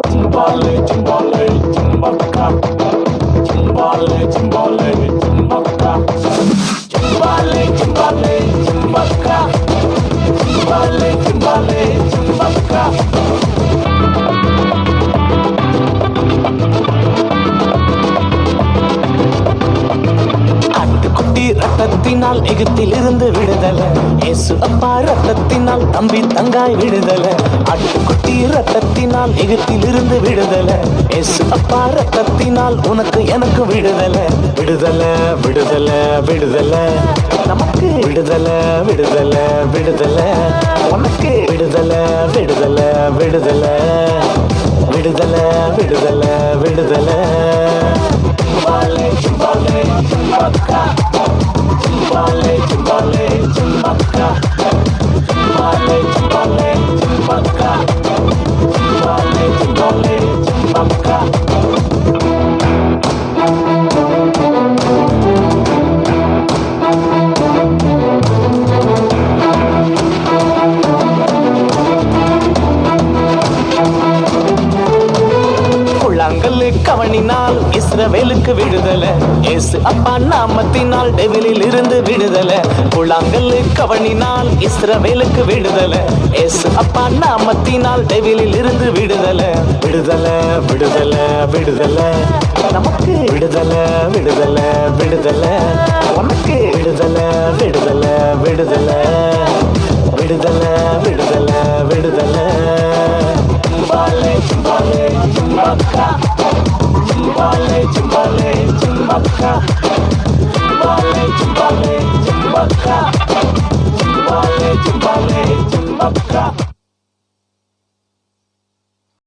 Chimbale, chimbale, chimbaka. Chimbale, chimbale, chimbaka. Chimbale, chimbale, chimbaka. Chimbale, chimbale, chimbaka. ஆட்டுக்குட்டி ரத்தத்தினால் எகிப்தில் இருந்து விடுதலை. இயேசு அப்பா ரத்தத்தினால் தம்பி தங்காய் விடுதலை. ஆட்டுக்குட்டி ரத்தத்தினால் எகிப்தில் இருந்து விடுதலை. இயேசு அப்பா ரத்தத்தினால் உனக்கு எனக்கு விடுதலை. விடுதலை விடுதலை விடுதலை நமக்கு விடுதலை விடுதலை விடுதலை உனக்கு விடுதலை விடுதலை விடுதலை விடுதலை விடுதலை விடுதலை. Chimbale, chimbale, chimbaka. Chimbale, chimbale, chimbaka. Chimbale, chimbale, chimbaka. Chimbale, chimbale, chimbaka. புல்லாங்கல்லு கவனினால் இஸ்ரவேலுக்கு விடுதலை. இயேசு அப்பா நாமத்தினால் டெவிலில் இருந்து விடுதலை. புல்லாங்கல்லு கவனினால் இஸ்ரவேலுக்கு விடுதலை. இயேசு அப்பா நாமத்தினால் டெவிலில் இருந்து விடுதலை. விடுதலை விடுதலை விடுதலை நமக்கு விடுதலை விடுதலை விடுதலை உனக்கு விடுதலை விடுதலை விடுதலை விடுதலை விடுதலை விடுதலை. Chimbale, chimbale, chimbaka. Chimbale, chimbale, chimbaka. Chimbale, chimbale, chimbaka. Chimbale, chimbale, chimbaka.